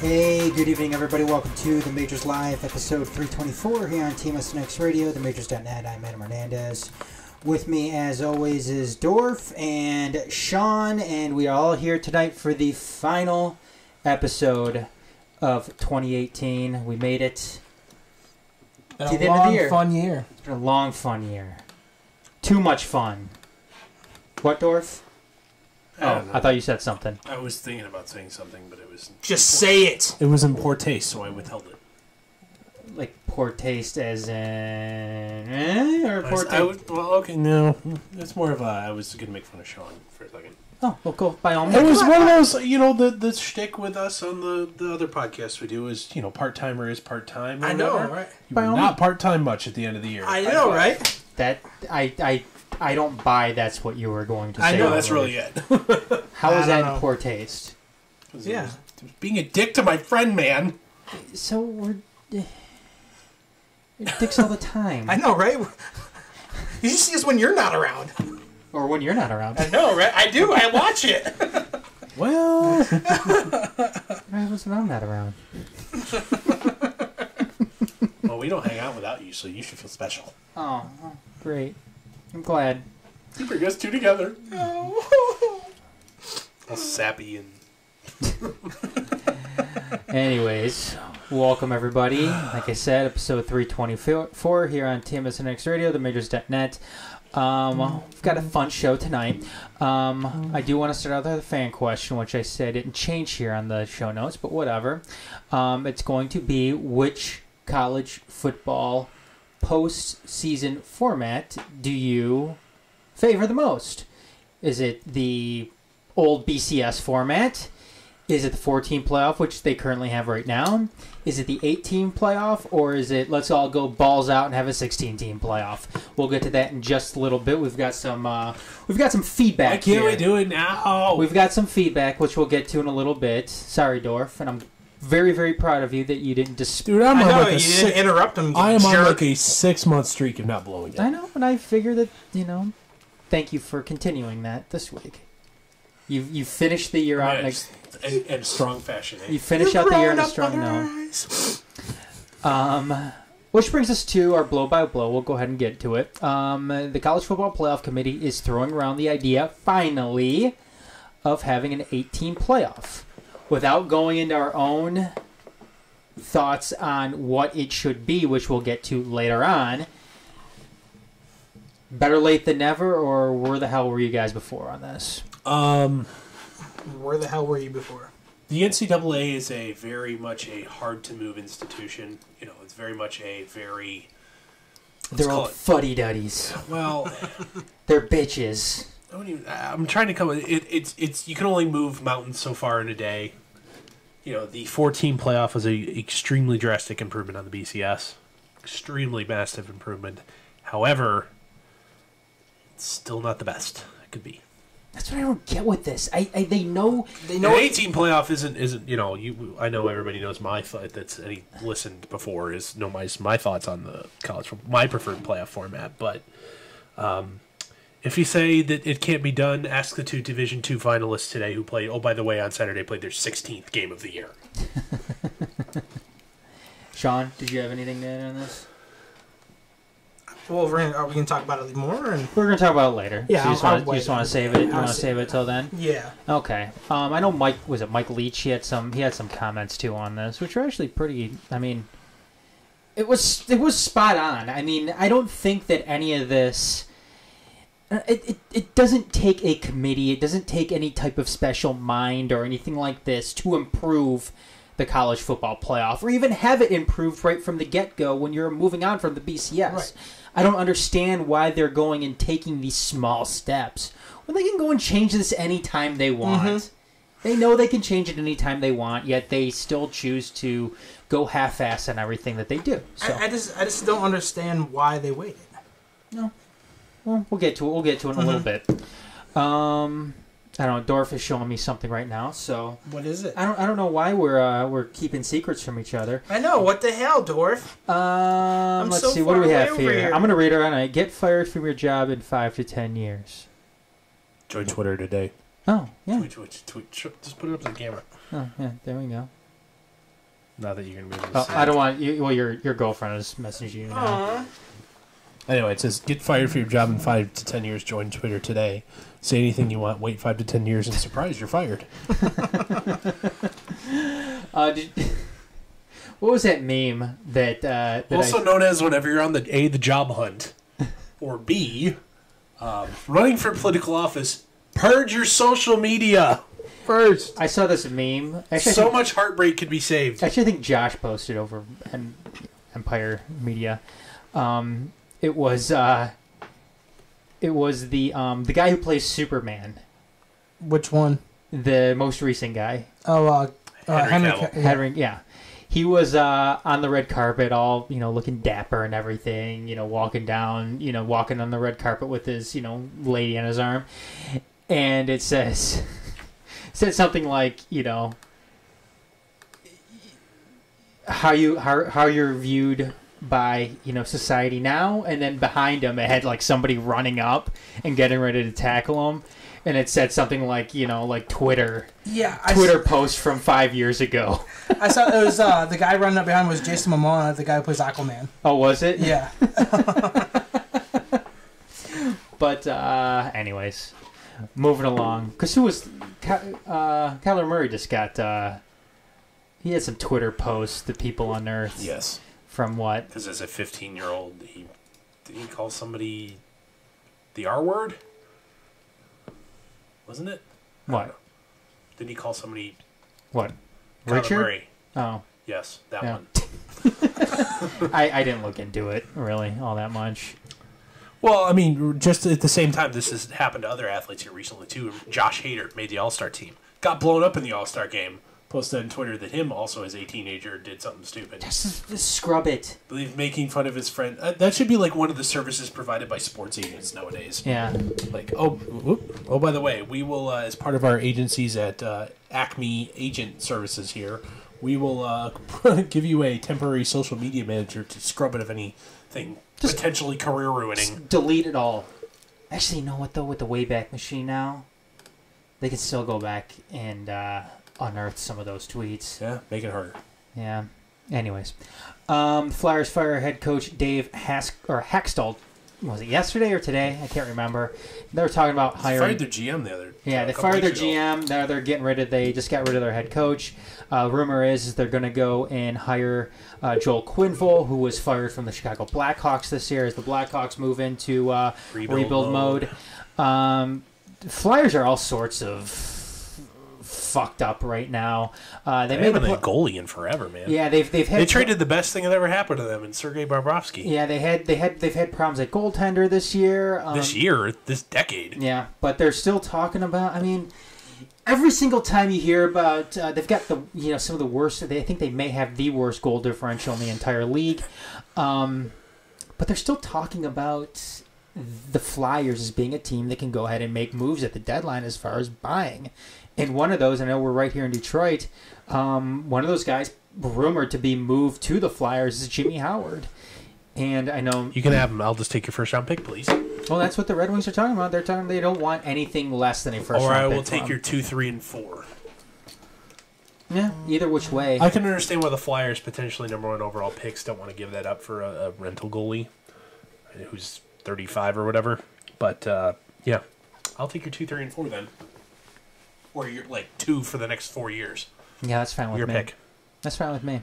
Hey, good evening, everybody. Welcome to the Majors Live, episode 324 here on Team SNX Radio, themajors.net. I'm Adam Hernandez. With me, as always, is Dorf and Shawn, and we are all here tonight for the final episode of 2018. We made it to the end of the year. Fun year. It's been a long, fun year. Too much fun. What, Dorf? I thought you said something. I was thinking about saying something, but it was... Just say it! It was in poor taste, so I withheld it. Like poor taste as in... or poor taste? Well, okay, no. It's more of a... I was going to make fun of Shawn for a second. Oh, well, cool. By all means. It was one of those, the shtick with us on the other podcasts we do is, part-timer is part-time. I know, right? You were not part-time much at the end of the year. I know, right? That... I don't buy that's what you were going to say. I know, that's really it. How is that in poor taste? Yeah. It was being a dick to my friend, man. So we're dicks all the time. I know, right? You see us when you're not around. Or when you're not around. I know, right? I do. I watch it. Well... Why wasn't I'm not around? Well, we don't hang out without you, so you should feel special. Oh, great. I'm glad. You bring us two together. Oh. All sappy and... Anyways, welcome everybody. Like I said, episode 324 here on TMSNX Radio, themajors.net. We've got a fun show tonight. I do want to start out with a fan question, which I said didn't change here on the show notes, but whatever. It's going to be which college football post-season format do you favor the most? Is it the old BCS format? Is it the 4-team playoff, which they currently have right now? Is it the 8-team playoff? Or is it let's all go balls out and have a 16-team playoff? We'll get to that in just a little bit. We've got some feedback. Why can't we do it now? We've got some feedback, which we'll get to in a little bit. Sorry, Dorf, and I'm very, very proud of you that you didn't Dude, I know, you didn't interrupt him. I am on like a 6-month streak of not blowing it. I know, but I figure that, thank you for continuing that this week. You finished the year out in strong fashion. Eh? You finish out the year in a strong note. Which brings us to our blow by blow. We'll go ahead and get to it. The College Football Playoff Committee is throwing around the idea, finally, of having an 8-team playoff. Without going into our own thoughts on what it should be, which we'll get to later on, better late than never, or where the hell were you guys before on this? Where the hell were you before? The NCAA is a very much a hard-to-move institution. It's very much a very... They're all fuddy-duddies. Well... They're bitches. I'm trying to come with it's you can only move mountains so far in a day. The 4-team playoff was a extremely drastic improvement on the BCS. Extremely massive improvement. However, it's still not the best it could be. That's what I don't get with this. They know an 8-team playoff isn't I know everybody knows my thought that's any listened before is my thoughts on the college my preferred playoff format, but if you say that it can't be done, ask the 2 Division II finalists today who played, by the way, on Saturday played their 16th game of the year. Shawn, did you have anything to add on this? Well, are we going to talk about it more? Or? We're going to talk about it later. Yeah, so you just want to save it? You want to save it till then? Yeah. Okay. I know Mike Leach? He had some comments too on this, which are actually pretty. I mean, it was spot on. I mean, I don't think that any of this. It doesn't take a committee. It doesn't take any type of special mind or anything like this to improve the college football playoff, or even have it improved right from the get-go when you're moving on from the BCS. Right. I don't understand why they're going and taking these small steps when they can go and change this anytime they want. Mm-hmm. They know they can change it anytime they want, yet they still choose to go half-ass on everything that they do. So. I just don't understand why they waited. No. Well, we'll get to it. We'll get to it in a little bit. I don't know. Dorf is showing me something right now. So what is it? I don't know why we're keeping secrets from each other. I know. What the hell, Dorf? Let's see. What do we have here? I'm gonna read it on. Get fired from your job in 5 to 10 years. Join Twitter today. Oh yeah. Tweet. Just put it up to the camera. Oh yeah. There we go. Not that you're going to be able to see I don't it. want you. Well, your girlfriend is messaging you now. Anyway, it says, get fired for your job in 5 to 10 years. Join Twitter today. Say anything you want. Wait 5 to 10 years and surprise, you're fired. What was that meme that Also known as whenever you're on the job hunt, or B, running for political office, purge your social media first. I saw this meme. Actually, So much heartbreak could be saved. Actually, I think Josh posted over Empire Media. It was the guy who plays Superman, Which one? the most recent guy. Oh, Henry Cavill. Henry, yeah. He was on the red carpet, all looking dapper and everything. Walking on the red carpet with his lady on his arm, and it said something like how you're viewed by society now, and then behind him it had like somebody running up and getting ready to tackle him, and it said something like like Twitter post from 5 years ago. I saw it was the guy running up behind was Jason Momoa, the guy who plays Aquaman. Oh, was it? Yeah. But anyways, moving along, because who was Kyler Murray just got he had some Twitter posts that people unearthed. Yes. From what? Because as a 15-year-old, did he call somebody the R word? Wasn't it? What? Did he call somebody What? Kyler Richard? Murray? Oh. Yes, that Yeah. one. I didn't look into it really all that much. Well, I mean, just at the same time, this has happened to other athletes here recently, too. Josh Hader made the All-Star team. Got blown up in the All-Star game. Posted on Twitter that him, also as a teenager, did something stupid. Just scrub it. Believe making fun of his friend. That should be like one of the services provided by sports agents nowadays. Yeah. Like, oh, by the way, we will, as part of our agencies at Acme Agent Services here, we will give you a temporary social media manager to scrub it of anything potentially career ruining. Delete it all. Actually, you know what though? With the Wayback Machine now, they can still go back and unearth some of those tweets. Yeah, make it harder. Yeah. Anyways, Flyers fire head coach Dave Hackstall. Was it yesterday or today? I can't remember. They were talking about hiring. They fired their GM the other. Yeah, they fired their GM. Now they're getting rid of. They just got rid of their head coach. Rumor is they're going to go and hire Joel Quenneville, who was fired from the Chicago Blackhawks this year, as the Blackhawks move into rebuild mode. Flyers are all sorts of fucked up right now. They haven't had a goalie in forever, man. Yeah, they traded the best thing that ever happened to them in Sergei Bobrovsky. Yeah, they've had problems at goaltender this year. This decade. Yeah, but they're still talking about. I mean, every single time you hear about, they've got the some of the worst. I think they may have the worst goal differential in the entire league. But they're still talking about the Flyers as being a team that can go ahead and make moves at the deadline as far as buying. And one of those, I know we're right here in Detroit, one of those guys rumored to be moved to the Flyers is Jimmy Howard. And I know... You can have him. I'll just take your first-round pick, please. Well, that's what the Red Wings are talking about. They're talking they don't want anything less than a first-round pick. Or I will take your 2, 3, and 4. Yeah, either which way. I can understand why the Flyers, potentially number 1 overall picks, don't want to give that up for a rental goalie who's 35 or whatever. But, yeah. I'll take your 2, 3, and 4 then. Or you're like 2 for the next 4 years. Yeah, that's fine with your me. Pick. That's fine with me.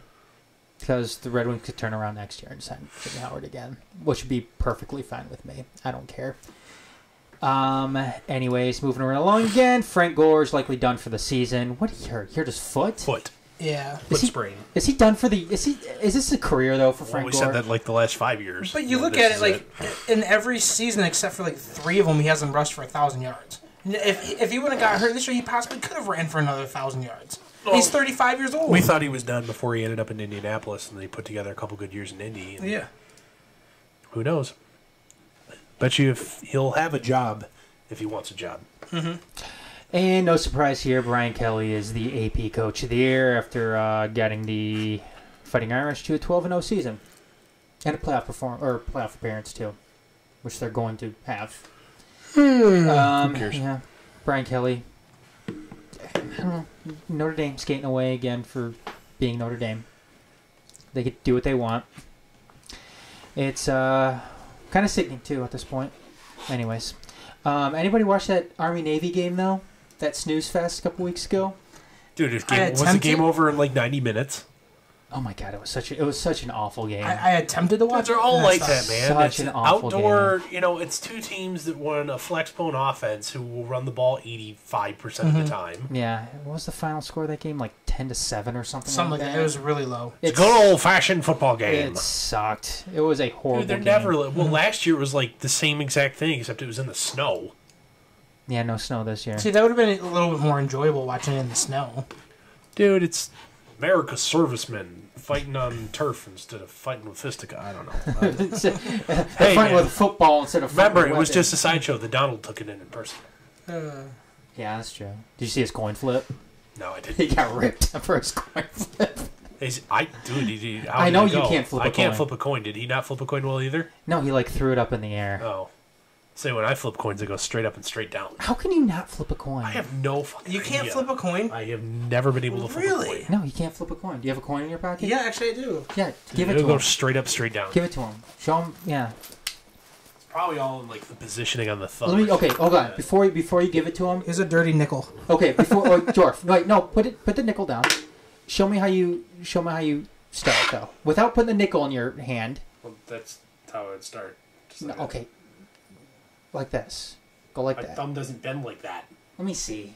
Because the Red Wings could turn around next year and sign Jimmy Howard again, which would be perfectly fine with me. I don't care. Anyways, moving right along again. Frank Gore's likely done for the season. What did he hurt? He hurt his foot? Foot. Yeah. Foot sprain. Is he done for the... Is this a career, though, for Frank We Gore? said that like the last 5 years. But you look at it, like, in every season except for, like, 3 of them, he hasn't rushed for 1,000 yards. If he wouldn't have got hurt this year, he possibly could have ran for another 1,000 yards. He's 35 years old. We thought he was done before he ended up in Indianapolis, and they put together a couple good years in Indy. Yeah. Who knows? Bet you if he'll have a job if he wants a job. Mm-hmm. And no surprise here, Brian Kelly is the AP Coach of the Year after getting the Fighting Irish to a 12-0 season. And a playoff appearance, too, which they're going to have. Who cares? Yeah, Brian Kelly. I don't know. Notre Dame skating away again for being Notre Dame. They could do what they want. It's kind of sickening too at this point. Anyways, anybody watch that Army-Navy game though? That snooze fest a couple weeks ago. Dude, was the game over in like 90 minutes? Oh my god, it was such an awful game. I attempted to watch. They're all like that, man. Such an awful outdoor game. It's two teams that run a flexbone offense who will run the ball 85% of the time. Yeah, what was the final score of that game? Like 10-7 or something. Something like that. It was really low. It's a good old-fashioned football game. It sucked. It was a horrible Dude, they're game. never... Well, last year it was like the same exact thing, except it was in the snow. Yeah, no snow this year. See, that would have been a little bit more enjoyable watching it in the snow. Dude, it's America's servicemen fighting on turf instead of fighting with fistica. I don't know. Hey, fighting with football instead of remember, fighting it was with just a sideshow. The Donald took it in person. Yeah, that's true. Did you see his coin flip? No, I didn't. He got ripped for his coin flip. I know you can't flip a coin. I can't flip a coin. Did he not flip a coin well either? No, he like threw it up in the air. Oh. Say when I flip coins, they go straight up and straight down. How can you not flip a coin? I have no fucking You can't idea. flip a coin? I have never been able to flip a coin. No, you can't flip a coin. Do you have a coin in your pocket? Yeah, actually I do. Yeah, give it to It'll go him. straight up, straight down. Give it to him. Show him. Yeah. It's probably all in like the positioning on the thumb. Okay, hold on. Before you give it to him. Here's a dirty nickel. Okay, before Dorf. Wait, no, put the nickel down. Show me how you start though, without putting the nickel in your hand. Well, that's how it would start. No, okay. Like this. Go like My that. thumb doesn't bend like that. Let me see.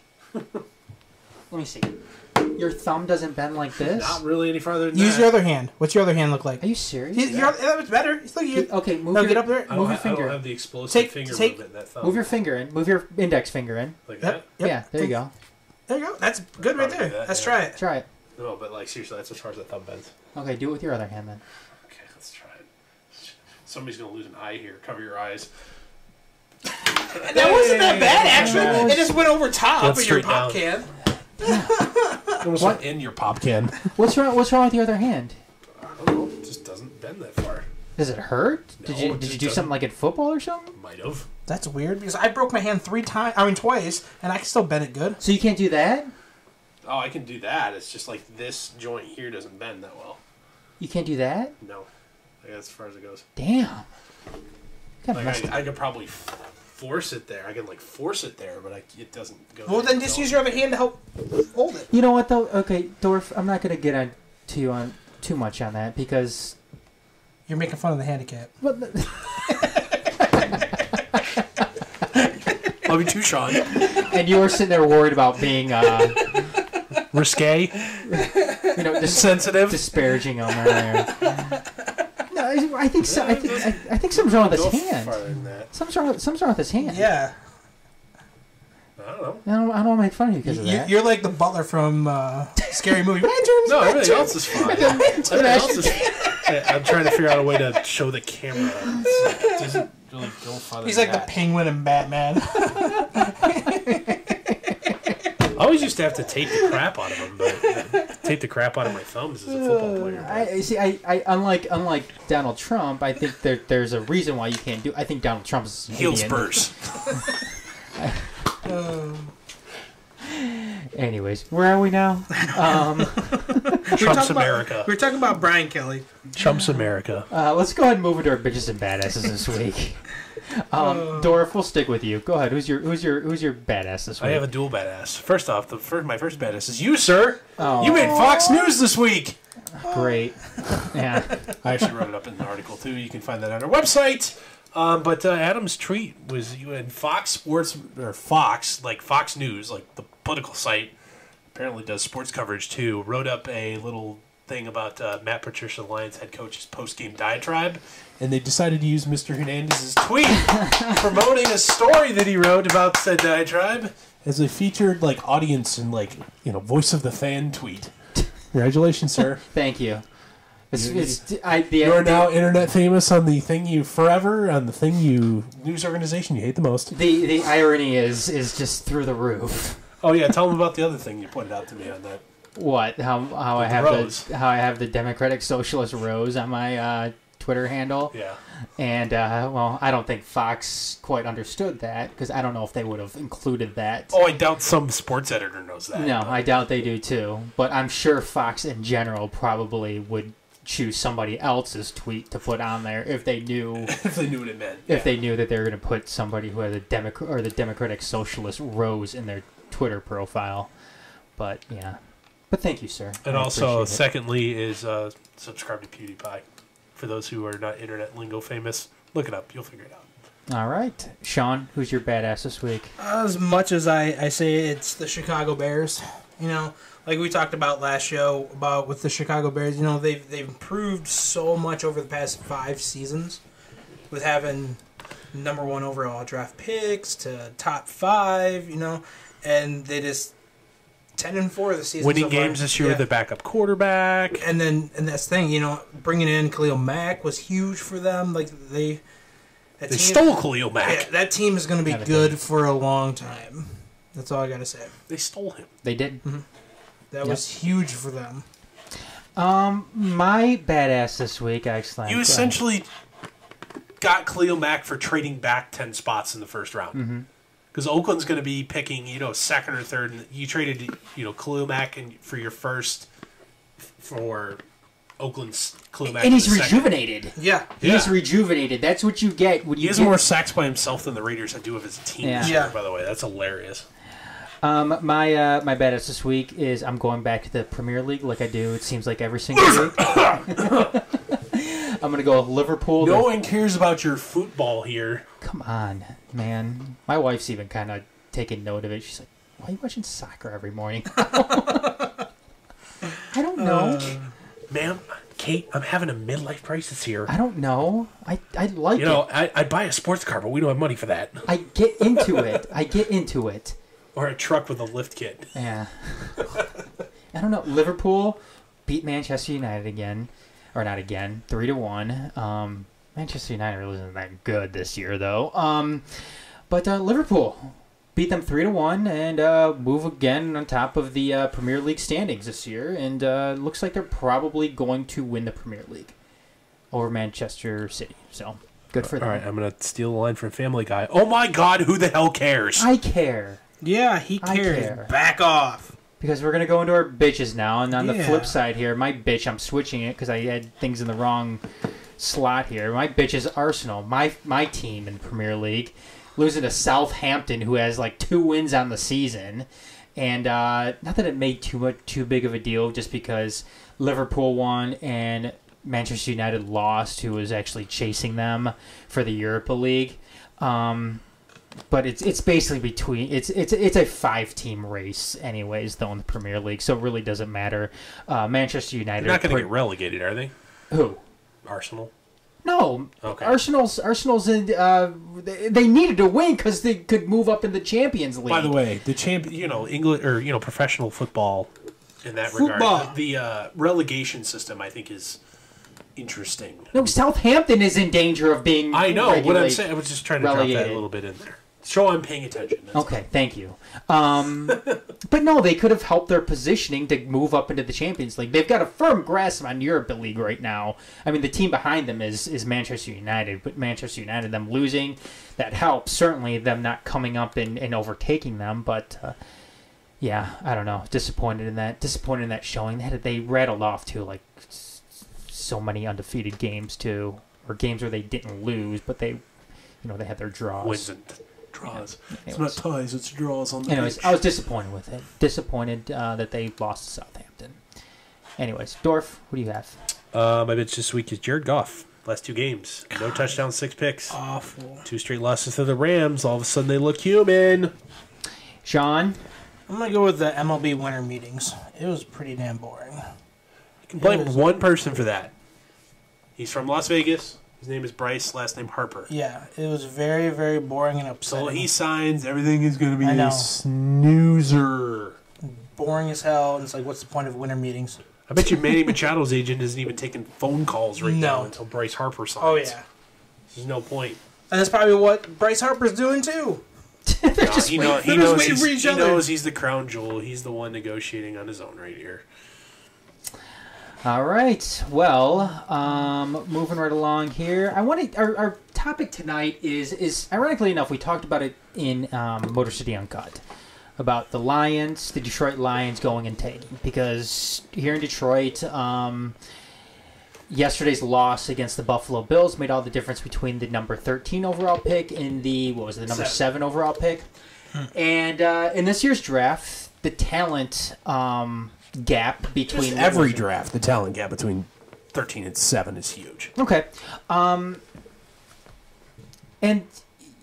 Your thumb doesn't bend like this? Not really any farther than Use that. your other hand. What's your other hand look like? Are you serious? That was better. Okay, move No, your, get up there. Move your I don't finger. have the explosive finger movement in that thumb. Move your finger in. Move your index finger in. Like Yep. that? Yeah, there you go. There you go. That's good right Probably there. that, Let's yeah. try it. Try it. No, but like seriously, that's as far as the thumb bends. Okay, do it with your other hand then. Okay, let's try it. Somebody's gonna lose an eye here. Cover your eyes. That wasn't that bad, actually. It just went over top Went of your straight pop down. can. It almost went in your pop can. What's wrong with your other hand? I don't know. It just doesn't bend that far. Does it hurt? No, Did you it just do something like in football or something? Might have. That's weird because I broke my hand twice, and I can still bend it good. So you can't do that? Oh, I can do that. It's just like this joint here doesn't bend that well. You can't do that? No. I guess as far as it goes. Damn. Kinda Like messed up. I could probably force it there. I can like force it there, but it doesn't go. Well, there. then just use your other hand to help hold it. You know what though? Okay, Dorf, I'm not gonna get on to you on too much on that because You're making fun of the handicap. well, Love you too, Shawn. and you were sitting there worried about being Risque, sensitive. disparaging on there. No, I think so. I think something's wrong with his Go hand. farther than that. Something's wrong with his hand. Yeah. I don't know. I don't want to make fun of you because of that. You're like the butler from Scary Movie. No, everything else is fine. Everything else is. I'm trying to figure out a way to show the camera. It doesn't really go farther. He's than like the that. Penguin and Batman. I always used to have to tape the crap out of them, but tape the crap out of my thumbs as a football player. I see. I unlike Donald Trump, I think there's a reason why you can't do. I think Donald Trump is an Heel idiot. spurs. Anyways, where are we now? Trump's America. We're talking about Brian Kelly. Trump's America. Let's go ahead and move into our bitches and badasses this week. Dorf, we'll stick with you. Go ahead. Who's your badass this week? I have a dual badass. First off, my first badass is you, sir. Oh. You made Fox News this week. Great. Yeah. I actually wrote it up in the article too. You can find that on our website. But Adam's tweet was you and Fox Sports or Fox, like Fox News, like the political site, apparently does sports coverage too. Wrote up a little thing about Matt Patricia, the Lions head coach's post-game diatribe, and they decided to use Mr. Hernandez's tweet promoting a story that he wrote about said diatribe as a featured like audience and like voice of the fan tweet. Congratulations, sir. Thank you. You are now internet famous on the thing you forever on the thing you news organization you hate the most. The irony is just through the roof. Oh yeah, tell them about the other thing you pointed out to me on that. What? How I have how I have the Democratic Socialist Rose on my Twitter handle. Yeah. And well, I don't think Fox quite understood that because I don't know if they would have included that. Oh, I doubt some sports editor knows that. No, but I doubt they do too. But I'm sure Fox in general probably would choose somebody else's tweet to put on there if they knew if they knew what it meant. if they knew that they were going to put somebody who had the Democratic Socialist rose in their Twitter profile. But yeah, but thank you, sir. And I also, appreciate it. secondly, is subscribe to PewDiePie. For those who are not internet lingo famous, look it up. You'll figure it out. All right, Shawn, who's your badass this week? As much as I say it's the Chicago Bears, you know, like we talked about last show about with the Chicago Bears, you know, they've improved so much over the past 5 seasons with having #1 overall draft picks to top 5, you know, and they just 10-4 this season. Winning so far. games this year with Yeah. the backup quarterback. And that's the thing, you know, bringing in Khalil Mack was huge for them. Like they Stole Khalil Mack. Yeah, that team is going to be good for a long time. That's all I got to say. They stole him. They did. Mm-hmm. That was huge for them. My badass this week, actually. You essentially got Khalil Mack for trading back 10 spots in the first round. Because Oakland's going to be picking, second or third. And you traded, Khalil Mack for your first for Oakland's Khalil Mack. And he's in the second. rejuvenated. Yeah. He's rejuvenated. That's what you get when He you has get... more sacks by himself than the Raiders do of his team this year, by the way. That's hilarious. My badass this week is I'm going back to the Premier League like I do. It seems like every single week. I'm going to go with Liverpool. No one cares about your football here. Come on, man. My wife's even kind of taking note of it. She's like, why are you watching soccer every morning? I don't know. Ma'am, Kate, I'm having a midlife crisis here. I don't know. I like it. I'd buy a sports car, but we don't have money for that. I get into it. Or a truck with a lift kit. Yeah. I don't know. Liverpool beat Manchester United again. Or not again. 3-1. Manchester United really isn't that good this year, though. But Liverpool beat them 3-1 and move again on top of the Premier League standings this year. And looks like they're probably going to win the Premier League over Manchester City. So, good for them. All right, I'm going to steal the line from Family Guy. Oh my God, who the hell cares? I care. Yeah, he cares. care. Back off. Because we're going to go into our bitches now. And on the flip side here, my bitch, I'm switching it because I had things in the wrong slot here. My bitch is Arsenal, my team in the Premier League, losing to Southampton, who has like 2 wins on the season. And not that it made too big of a deal just because Liverpool won and Manchester United lost, who was actually chasing them for the Europa League. But it's basically between it's a 5-team race anyways though in the Premier League, so it really doesn't matter. Manchester United They're not going to get relegated, are they? Who? Arsenal. No. Okay. Arsenal's in. They needed to win because they could move up in the Champions League. By the way, the England or professional football in that regard, the relegation system I think is interesting. No, Southampton is in danger of being. I know what I'm saying. I was just trying to drop that a little bit in there. Show I'm paying attention. Okay, thank you. But no, they could have helped their positioning to move up into the Champions League. They've got a firm grasp on Europa League right now. I mean, the team behind them is Manchester United, but Manchester United, them losing, that helps. Certainly them not coming up and overtaking them, but yeah, I don't know. Disappointed in that showing. They rattled off too, like so many undefeated games too, or games where they didn't lose, but they had their draws. Wins and draws. Yeah. It's not ties, it's draws on the Anyways, pitch. I was disappointed with it. Disappointed that they lost to Southampton. Anyways, Dorf, what do you have? My bitch this week is Jared Goff. Last 2 games. No touchdowns, 6 picks. Awful. 2 straight losses to the Rams. All of a sudden they look human. Shawn? I'm going to go with the MLB winter meetings. It was pretty damn boring. You can blame one person for that. He's from Las Vegas. His name is Bryce, last name Harper. Yeah, it was very, very boring and upsetting. So he signs, everything is going to be I know. a snoozer. Boring as hell, and it's like, what's the point of winter meetings? I bet you Manny Machado's agent isn't even taking phone calls right now until Bryce Harper signs. Oh, yeah. There's no point. And that's probably what Bryce Harper's doing, too. No, he knows other. He's the crown jewel. He's the one negotiating on his own right here. All right. Well, moving right along here. Our topic tonight is ironically enough, we talked about it in Motor City Uncut about the Lions, the Detroit Lions going and taking, because here in Detroit, yesterday's loss against the Buffalo Bills made all the difference between the number 13 overall pick and the, what was it, the number 7 overall pick. And in this year's draft, the talent gap between... Just every draft, the talent gap between 13 and 7 is huge. Okay. And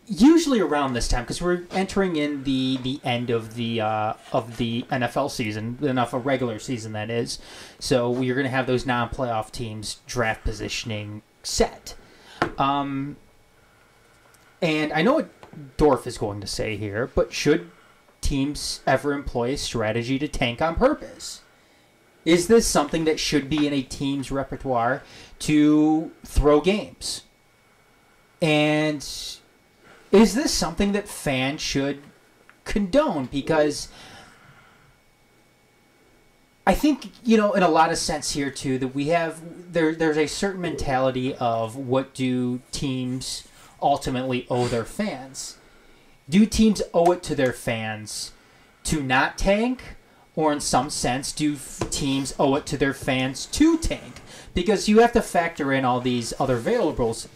usually around this time, because we're entering in the end of the NFL season, enough a regular season that is, so we're going to have those non-playoff teams draft positioning set. And I know what Dorf is going to say here, but should teams ever employ a strategy to tank on purpose? Is this something that should be in a team's repertoire to throw games? And is this something that fans should condone? Because I think, in a lot of sense here, too, that we have... There's a certain mentality of what do teams ultimately owe their fans. Do teams owe it to their fans to not tank? Or in some sense, do teams owe it to their fans to tank? Because you have to factor in all these other variables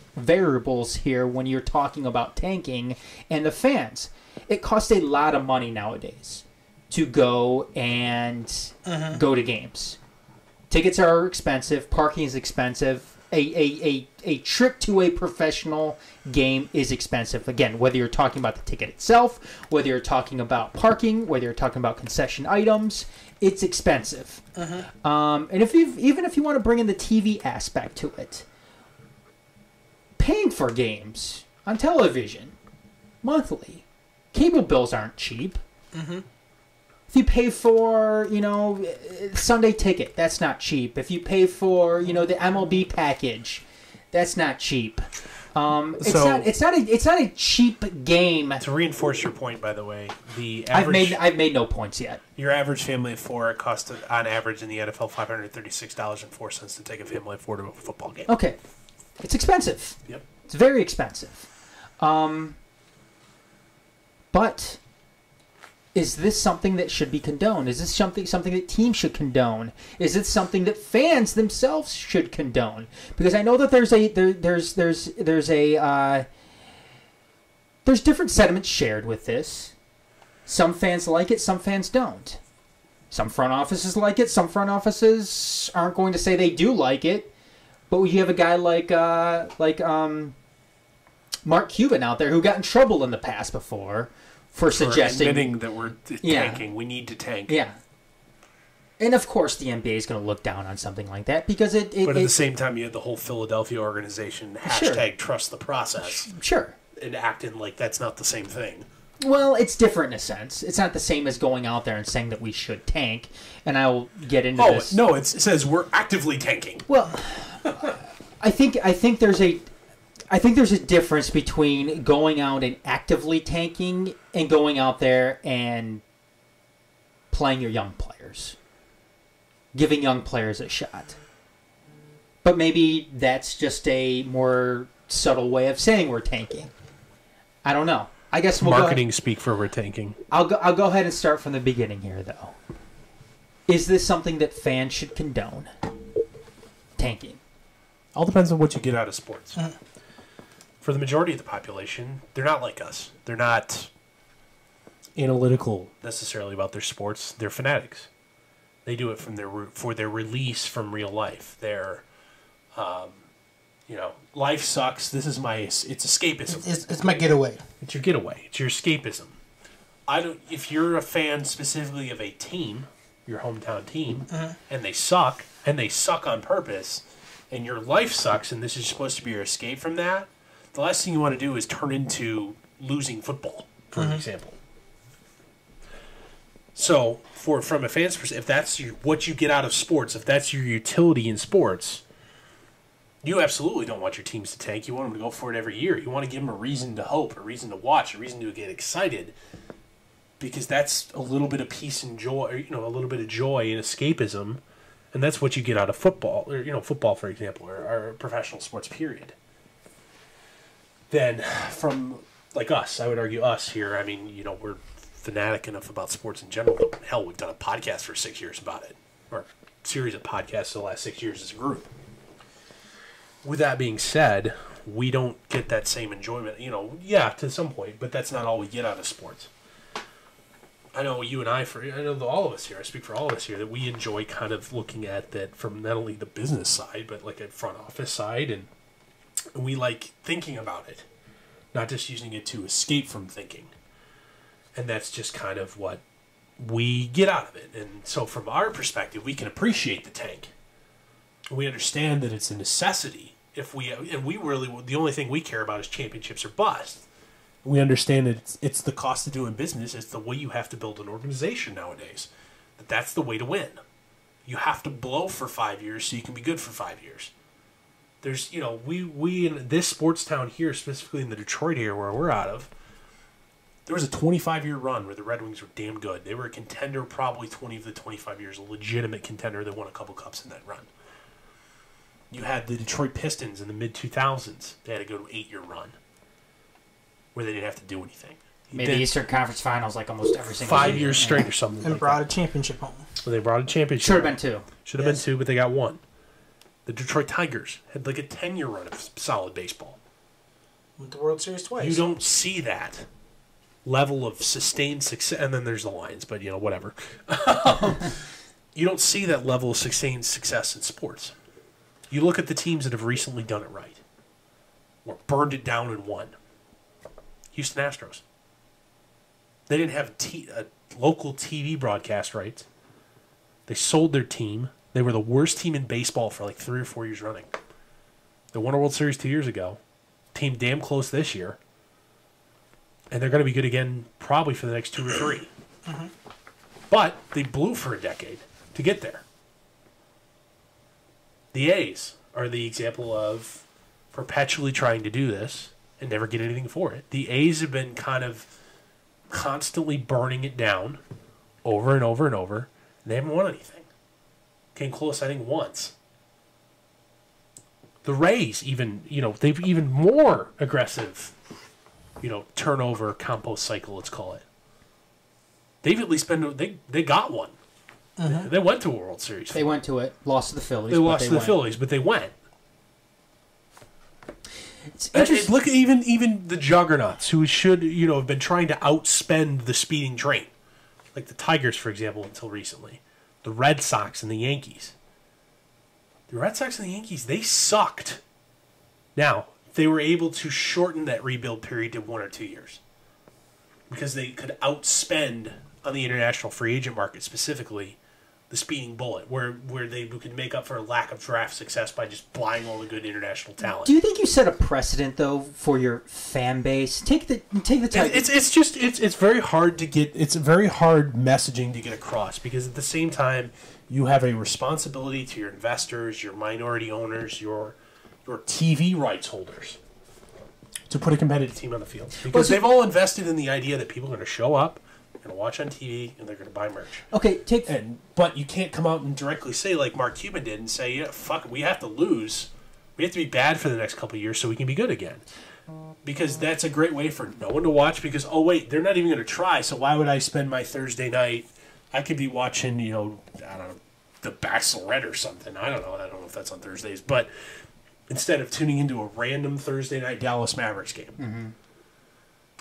here when you're talking about tanking and the fans. It costs a lot of money nowadays to go and go to games. Tickets are expensive. Parking is expensive. A trip to a professional game is expensive. Again, whether you're talking about the ticket itself, whether you're talking about parking, whether you're talking about concession items, it's expensive. And even if you want to bring in the TV aspect to it, paying for games on television monthly, cable bills aren't cheap. If you pay for, Sunday ticket, that's not cheap. If you pay for, the MLB package, that's not cheap. It's not a cheap game. To reinforce your point, by the way, the average, I've made no points yet. Your average family of 4, it costs on average in the NFL $536.04 to take a family of 4 to a football game. Okay, it's expensive. Yep, it's very expensive. But is this something that should be condoned? Is this something that teams should condone? Is it something that fans themselves should condone? Because I know that there's different sentiments shared with this. Some fans like it, some fans don't. Some front offices like it, some front offices aren't going to say they do like it. But you have a guy like Mark Cuban out there who got in trouble in the past before for suggesting admitting that we're tanking. We need to tank. Yeah. And of course the NBA is going to look down on something like that because it but at the same time you have the whole Philadelphia organization hashtag trust the process. Sure. And acting like that's not the same thing. Well, it's different in a sense. It's not the same as going out there and saying that we should tank. And I will get into this. No, it says we're actively tanking. Well, I think there's a difference between going out and actively tanking and going out there and playing your young players. Giving young players a shot. But maybe that's just a more subtle way of saying we're tanking. I don't know. I guess we'll marketing speak for we're tanking. I'll go ahead and start from the beginning here, though. Is this something that fans should condone? Tanking. All depends on what you get out of sports. For the majority of the population, they're not like us. They're not analytical necessarily about their sports. They're fanatics. They do it for their release from real life. Their, life sucks. This is it's escapism. It's my getaway. It's your getaway. It's your escapism. If you're a fan specifically of a team, your hometown team, and they suck on purpose, and your life sucks, and this is supposed to be your escape from that, the last thing you want to do is turn into losing football, for example. So, from a fan's perspective, if that's what you get out of sports, if that's your utility in sports, you absolutely don't want your teams to tank. You want them to go for it every year. You want to give them a reason to hope, a reason to watch, a reason to get excited, because that's a little bit of peace and joy, a little bit of joy and escapism, and that's what you get out of football, or football, for example, or professional sports, period. Then, from like us, I would argue us here. I mean, we're fanatic enough about sports in general. Hell, we've done a podcast for 6 years about it, or a series of podcasts for the last 6 years as a group. with that being said, we don't get that same enjoyment. You know, yeah, to some point, but that's not all we get out of sports. I know you and I know all of us here, I speak for all of us here, that we enjoy kind of looking at that from not only the business side, but like a front office side, and we like thinking about it, not just using it to escape from thinking. And that's just kind of what we get out of it. And so from our perspective, we can appreciate the tank. We understand that it's a necessity. We really, the only thing we care about is championships or bust. We understand that it's the cost of doing business. It's the way you have to build an organization nowadays. That's the way to win. You have to blow for 5 years so you can be good for 5 years. There's, you know, we in this sports town here, specifically in the Detroit area where we're out of, there was a 25-year run where the Red Wings were damn good. They were a contender probably 20 of the 25 years, a legitimate contender that won a couple cups in that run. You had the Detroit Pistons in the mid-2000s. They had to go to an 8-year run where they didn't have to do anything. Made the Eastern Conference Finals like almost every single year. 5 years straight or something. And like brought that. a championship home. Well, they brought a championship. Should have been 2. Should have been 2, but they got 1. The Detroit Tigers had like a 10-year run of solid baseball. Went to the World Series twice. You don't see that level of sustained success. And then there's the Lions, but, you know, whatever. You don't see that level of sustained success in sports. You look at the teams that have recently done it right, or burned it down and won. Houston Astros. They didn't have a local TV broadcast rights. They sold their team. They were the worst team in baseball for like 3 or 4 years running. They won a World Series 2 years ago. Team damn close this year. And they're going to be good again probably for the next 2 or 3. Mm-hmm. But they blew for a decade to get there. The A's are the example of perpetually trying to do this and never get anything for it. The A's have been kind of constantly burning it down over and over and over, and they haven't won anything. Came close, I think, once. The Rays even, you know, they've even more aggressive, you know, turnover compost cycle, let's call it. They've at least been, they got one. Mm-hmm. They went to a World Series. They went to it, lost to the Phillies. They lost to the Phillies, but they went. It's interesting. Look at even the juggernauts who should, you know, have been trying to outspend the speeding train. Like the Tigers, for example, until recently. The Red Sox and the Yankees. The Red Sox and the Yankees, they sucked. Now, they were able to shorten that rebuild period to 1 or 2 years. Because they could outspend, on the international free agent market specifically, the speeding bullet, where they could make up for a lack of draft success by just buying all the good international talent. Do you think you set a precedent though for your fan base? Take the time. It's very hard to get. It's very hard messaging to get across because at the same time you have a responsibility to your investors, your minority owners, your TV rights holders to put a competitive team on the field because they've all invested in the idea that people are going to show up. Going to watch on TV and they're going to buy merch. Okay, but you can't come out and directly say like Mark Cuban did and say, "Yeah, fuck it, we have to lose. We have to be bad for the next couple of years so we can be good again." Because that's a great way for no one to watch. Because wait, they're not even going to try. So why would I spend my Thursday night? I could be watching, you know, I don't know, The Bachelorette or something. I don't know if that's on Thursdays, but instead of tuning into a random Thursday night Dallas Mavericks game. Mm-hmm.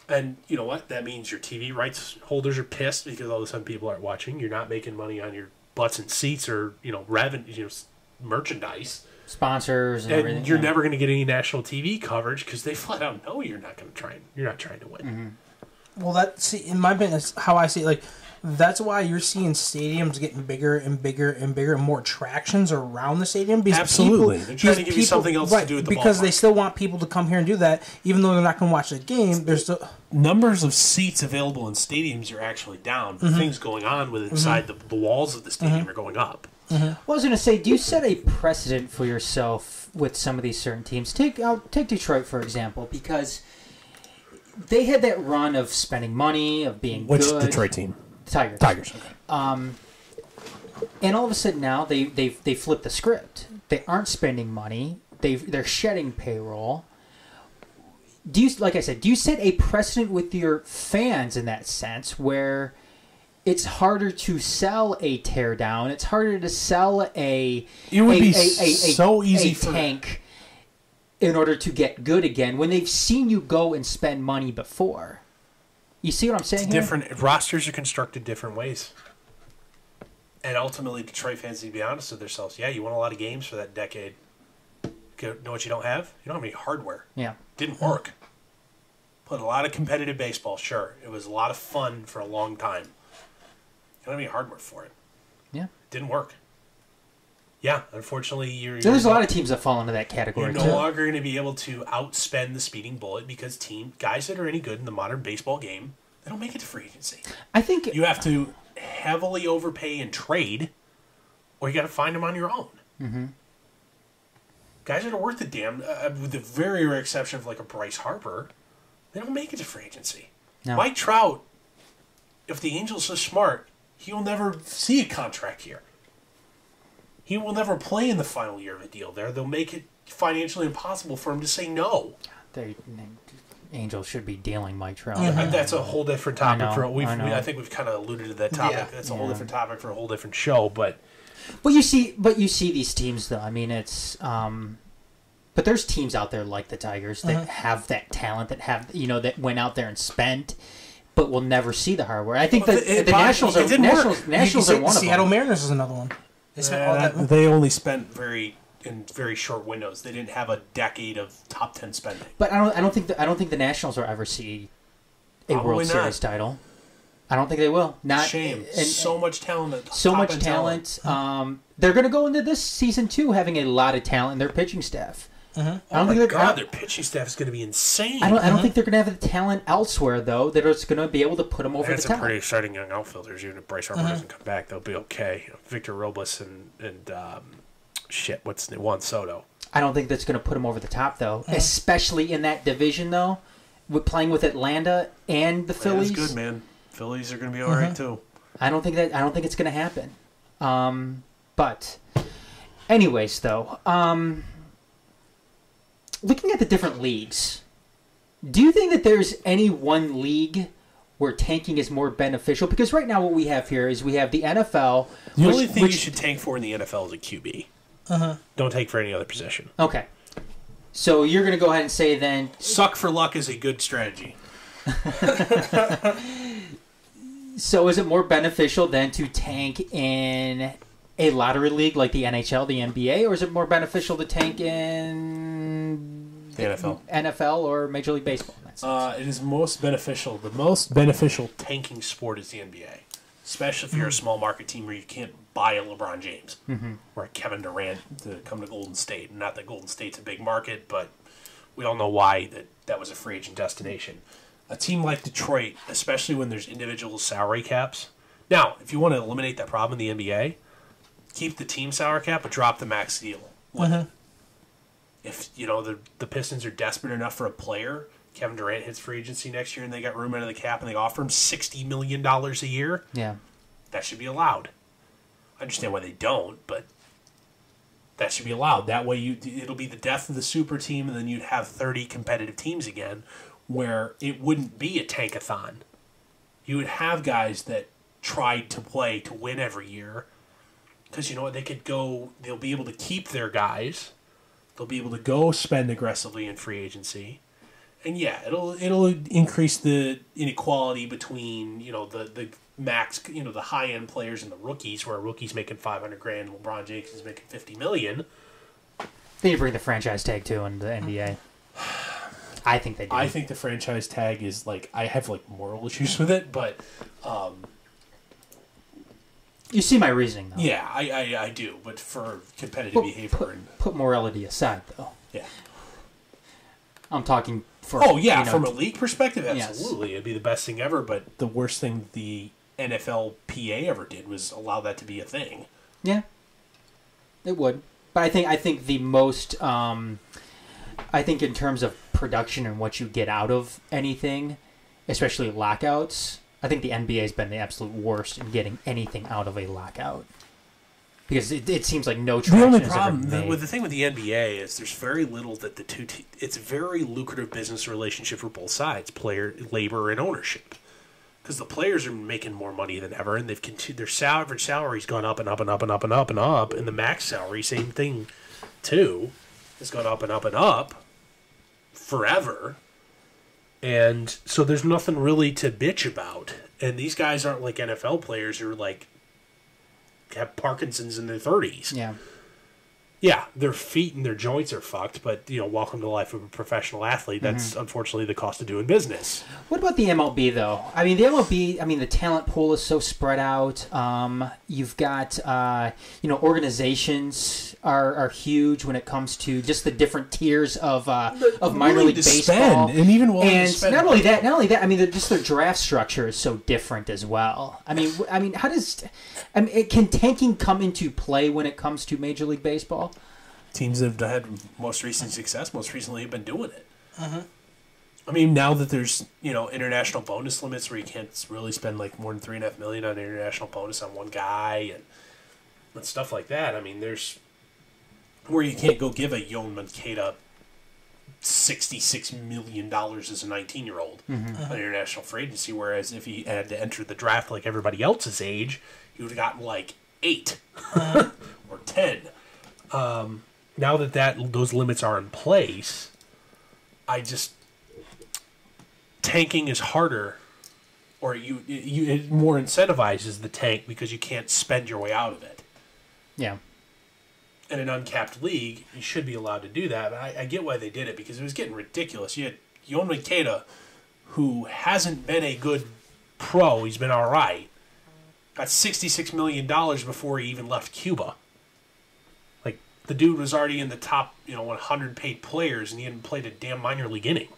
And you know what? That means your TV rights holders are pissed because all of a sudden people aren't watching. You're not making money on your butts and seats or, you know, revenue, you know, merchandise. Sponsors and everything. You're never going to get any national TV coverage because they flat out know you're not going to try. You're not trying to win. Mm-hmm. Well, in my opinion, that's how I see it. Like, that's why you're seeing stadiums getting bigger and bigger and bigger and more attractions around the stadium. Because absolutely. They're trying to give you something else to do at the because ballpark. they still want people to come here and do that, even though they're not going to watch the game. There's still numbers of seats available in stadiums are actually down. But things going on with inside the walls of the stadium are going up. Mm-hmm. Well, I was going to say, do you set a precedent for yourself with some of these certain teams? Take Detroit, for example, because they had that run of spending money, of being Which good. Detroit team? Tigers. Okay. And all of a sudden now they flipped the script. They aren't spending money. They're shedding payroll. Do you, like I said, do you set a precedent with your fans in that sense where it's harder to sell a teardown? It's harder to sell It would be so easy for tank in order to get good again when they've seen you go and spend money before. You see what I'm saying? It's different. Rosters are constructed different ways. And ultimately, Detroit fans need to be honest with themselves. Yeah, you won a lot of games for that decade. Know what you don't have? You don't have any hardware. Yeah. Didn't work. Played a lot of competitive baseball, sure. It was a lot of fun for a long time. You don't have any hardware for it. Yeah. Didn't work. Yeah, unfortunately, there's a lot of teams that fall into that category. You're no longer going to be able to outspend the speeding bullet because guys that are any good in the modern baseball game, they don't make it to free agency. I think you have to heavily overpay and trade, or you got to find them on your own. Mm-hmm. Guys that are worth a damn, with the very rare exception of like a Bryce Harper, they don't make it to free agency. No. Mike Trout, if the Angels are smart, he will never see a contract here. He will never play in the final year of a deal there. They'll make it financially impossible for him to say no. Angels should be dealing Mike Trout. Mm-hmm. That's a whole different topic. I think we've kind of alluded to that topic. Yeah. That's a whole different topic for a whole different show. But you see these teams though. I mean, it's but there's teams out there like the Tigers that have that talent, that have that went out there and spent, but will never see the hardware. I think the Nationals are one of them. Seattle Mariners is another one. They spent all that. They only spent in very short windows. They didn't have a decade of top 10 spending. But I don't think the Nationals will ever see a World Series title. I don't think they will. Shame. And so much talent. So much talent. They're going to go into this season too having a lot of talent in their pitching staff. Mm-hmm. I don't think their pitching staff is going to be insane. I don't think they're going to have the talent elsewhere though that is going to be able to put them over the top. Some pretty exciting young outfielders. Even if Bryce Harper doesn't come back, they'll be okay. Victor Robles and Juan Soto. I don't think that's going to put them over the top though, especially in that division though. With playing with Atlanta and the Phillies. That's good, man. Phillies are going to be all right too. I don't think it's going to happen. But anyways though, looking at the different leagues, do you think that there's any one league where tanking is more beneficial? Because right now what we have here is we have the NFL. The only thing you should tank for in the NFL is a QB. Don't tank for any other position. Okay. So you're going to go ahead and say then... Suck for luck is a good strategy. So is it more beneficial then to tank in a lottery league like the NHL, the NBA, or is it more beneficial to tank in the NFL or Major League Baseball? It is most beneficial. The most beneficial tanking sport is the NBA, especially if you're a small market team where you can't buy a LeBron James or a Kevin Durant to come to Golden State. Not that Golden State's a big market, but we all know why that was a free agent destination. A team like Detroit, especially when there's individual salary caps. Now, if you want to eliminate that problem in the NBA, keep the team salary cap, but drop the max deal limit. If the Pistons are desperate enough for a player, Kevin Durant hits free agency next year, and they got room out of the cap, and they offer him $60 million a year. Yeah, that should be allowed. I understand why they don't, but that should be allowed. That way, it'll be the death of the super team, and then you'd have 30 competitive teams again, where it wouldn't be a tankathon. You would have guys that tried to play to win every year. Because you know what, they'll be able to keep their guys. They'll be able to go spend aggressively in free agency. And yeah, it'll increase the inequality between, the max, the high end players and the rookies, where a rookie's making $500,000, LeBron James is making $50 million. They need to bring the franchise tag too in the NBA. I think they do. I think the franchise tag is I have moral issues with it, but you see my reasoning, though. Yeah, I do, but for competitive behavior. Put morality aside, though. Yeah. I'm talking for... Oh, yeah, from a league perspective, absolutely. Yes. It'd be the best thing ever, but the worst thing the NFLPA ever did was allow that to be a thing. Yeah. It would. But I think the most... I think in terms of production and what you get out of anything, especially lockouts... I think the NBA has been the absolute worst in getting anything out of a lockout. Because it seems like no traction. The only problem with the thing with the NBA is there's very little that the two it's a very lucrative business relationship for both sides, player, labor, and ownership. Because the players are making more money than ever, and they've continued their average salary's gone up and up and up and up and up and up, and the max salary, same thing, too, has gone up and up and up. forever. And so there's nothing really to bitch about. And these guys aren't like NFL players who are like have Parkinson's in their 30s. Yeah. Yeah, their feet and their joints are fucked, but, welcome to the life of a professional athlete. That's unfortunately the cost of doing business. What about the MLB, though? I mean, the MLB, the talent pool is so spread out. You've got, organizations are huge when it comes to just the different tiers of minor league baseball. And even not only that, just their draft structure is so different as well. Can tanking come into play when it comes to Major League Baseball? Teams that have had most recent success, most recently have been doing it. Now that there's, international bonus limits where you can't really spend like more than $3.5 million on international bonus on one guy and stuff like that. There's where you can't go give a Yoan Moncada $66 million as a 19-year-old on international free agency, whereas if he had to enter the draft like everybody else's age, he would have gotten like 8 or 10. Now that those limits are in place, tanking is harder, or it more incentivizes the tank because you can't spend your way out of it. Yeah. In an uncapped league, you should be allowed to do that. But I get why they did it, because it was getting ridiculous. You had Yoan Moncada, who hasn't been a good pro. He's been all right. Got $66 million before he even left Cuba. Like, the dude was already in the top, 100 paid players, and he hadn't played a damn minor league inning.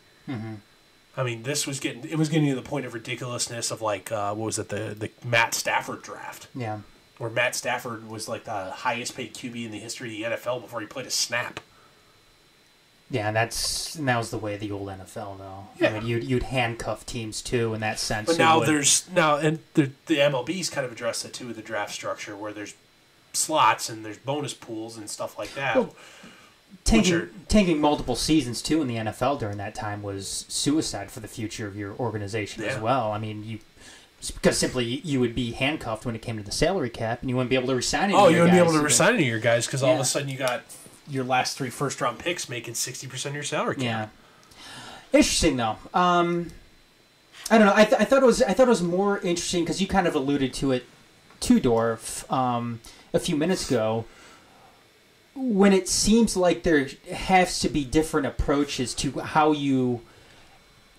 This was getting to the point of ridiculousness of like, what was it, the Matt Stafford draft? Yeah. Where Matt Stafford was like the highest paid QB in the history of the NFL before he played a snap. Yeah, and that was the way of the old NFL, though. Yeah. You'd handcuff teams too in that sense. But now the MLB's kind of addressed it too with the draft structure, where there's slots and there's bonus pools and stuff like that. Well, tanking multiple seasons too in the NFL during that time was suicide for the future of your organization as well. Because simply you would be handcuffed when it came to the salary cap, and you wouldn't be able to resign any of your guys. You wouldn't be able to resign any of your guys because all of a sudden you got your last 3 first-round picks making 60% of your salary cap. Yeah. Interesting, though. I don't know. I thought it was more interesting because you kind of alluded to it to Dorf a few minutes ago, when it seems like there has to be different approaches to how you...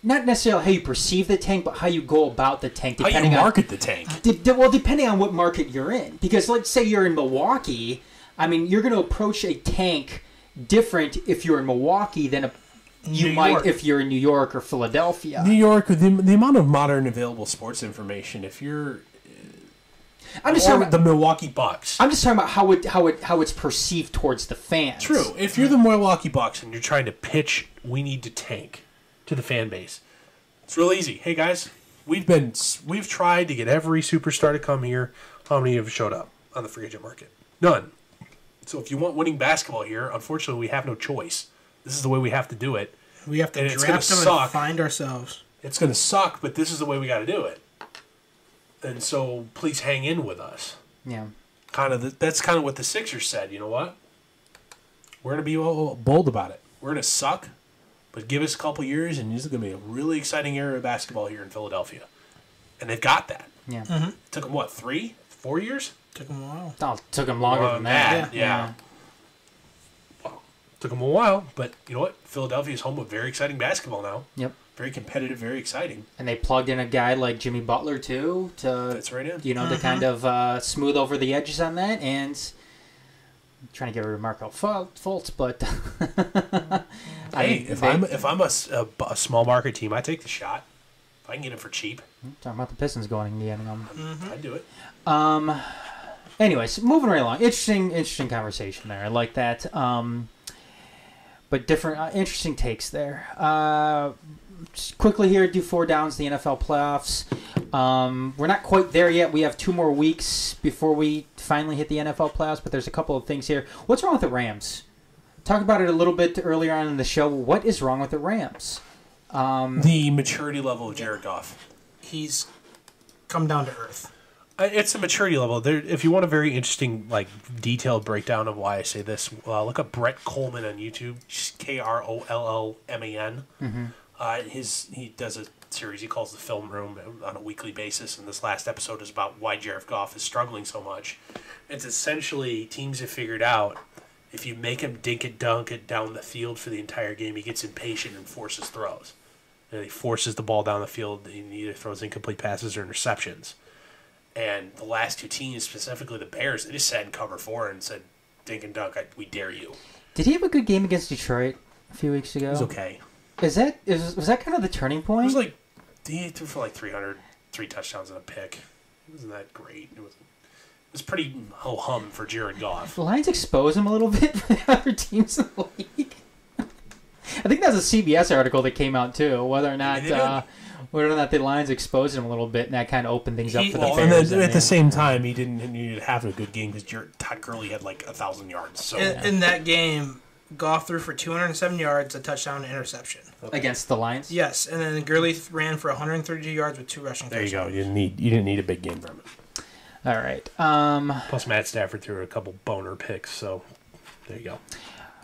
Not necessarily how you perceive the tank, but how you go about the tank. Depending how you market the tank. Depending on what market you're in. Because let's say you're in Milwaukee, you're going to approach a tank different if you're in Milwaukee than you might if you're in New York or Philadelphia. New York, the amount of modern available sports information, if you're... I'm just talking about the Milwaukee Bucks. I'm just talking about how it's perceived towards the fans. True. If you're the Milwaukee Bucks and you're trying to pitch, we need to tank to the fan base, it's real easy. Hey guys, we've tried to get every superstar to come here. How many have showed up on the free agent market? None. So if you want winning basketball here, unfortunately, we have no choice. This is the way we have to do it. We have to draft them and find ourselves. It's going to suck, but this is the way we got to do it. And so please hang in with us. Yeah. That's kind of what the Sixers said. You know what? We're going to be bold about it. We're going to suck. But give us a couple years, and this is going to be a really exciting era of basketball here in Philadelphia. And they've got that. Yeah. Mm-hmm. Took them, 3, 4 years? Took them a while. Oh, took them longer than that. Yeah. Well, took them a while, but you know what? Philadelphia is home with very exciting basketball now. Yep. Very competitive, very exciting. And they plugged in a guy like Jimmy Butler, too, to That's right in. to kind of smooth over the edges on that, and... trying to get rid of Markel Fultz, but if I'm a small market team, I take the shot. If I can get it for cheap, talking about the Pistons going and getting them. I'd do it. Anyways, moving right along. Interesting conversation there. I like that. But different, interesting takes there. Just quickly here, do 4 downs, the NFL playoffs. We're not quite there yet. We have 2 more weeks before we finally hit the NFL playoffs, but there's a couple of things here. What's wrong with the Rams? Talk about it a little bit earlier on in the show. What is wrong with the Rams? The maturity level of Jared Goff. He's come down to earth. It's a maturity level. There, if you want a very interesting, like, detailed breakdown of why I say this, look up Brett Coleman on YouTube. KROLLMAN. He does a series he calls the Film Room on a weekly basis, and this last episode is about why Jared Goff is struggling so much. It's essentially teams have figured out if you make him dink it, dunk it down the field for the entire game, he gets impatient and forces throws. And he forces the ball down the field, and he either throws incomplete passes or interceptions. And the last two teams, specifically the Bears, they just sat in cover 4 and said, dink and dunk, we dare you. Did he have a good game against Detroit a few weeks ago? It was okay. Was that kind of the turning point? It was like, he threw for like 3 touchdowns and a pick. It wasn't that great. It was pretty ho-hum for Jared Goff. The Lions expose him a little bit for the other teams in the league. I think that's a CBS article that came out too. Whether or not the Lions exposed him a little bit, and that kind of opened things up for the Bears. And at the same time, he didn't have a good game because Todd Gurley had like 1,000 yards. So in that game, Goff threw for 207 yards, a touchdown, and interception. Against the Lions? Yes, and then Gurley ran for 132 yards with 2 rushing touchdowns. There you go. You didn't need a big game from it. All right. Plus, Matt Stafford threw a couple boner picks, so there you go.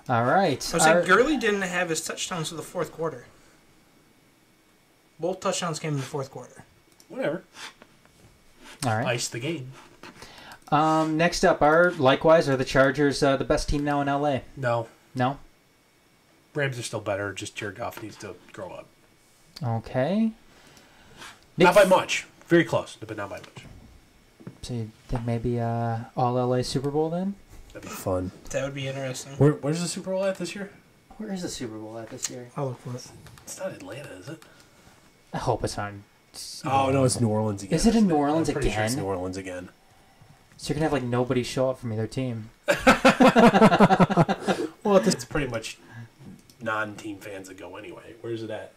All right. I was saying Gurley didn't have his touchdowns to the fourth quarter. Both touchdowns came in the fourth quarter. Whatever. All right. Ice the game. Next up, are the Chargers the best team now in LA? No. No? Rams are still better. Just Jared Goff needs to grow up. Okay. Not by much. Very close, but not by much. So you think maybe all LA Super Bowl then? That'd be fun. That would be interesting. Where's the Super Bowl at this year? Where is the Super Bowl at this year? I'll look for it. It's not Atlanta, is it? I hope it's not. Oh, no, it's New Orleans again. Is it in New Orleans I'm pretty again? Sure it's New Orleans again. So you're going to have nobody show up from either team. Well, it's pretty much non-team fans that go anyway. Where's it at?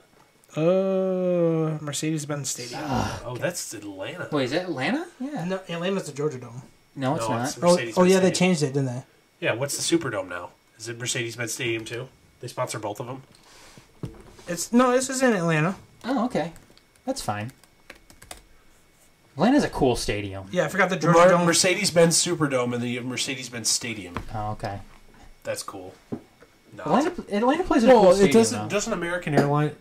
Mercedes-Benz Stadium. Oh, that's Atlanta. Wait, is that Atlanta? Yeah. No, Atlanta's the Georgia Dome. No, it's not. It's Mercedes-Benz Yeah, they Stadium. changed it, didn't they? Yeah, what's the Superdome now? Is it Mercedes-Benz Stadium too? They sponsor both of them? This is in Atlanta. Oh, okay. That's fine. Atlanta's a cool stadium. Yeah, I forgot the Georgia Dome. Mercedes-Benz Superdome and the Mercedes-Benz Stadium. Oh, okay. That's cool. No. Atlanta plays in a cool stadium, doesn't American Airlines...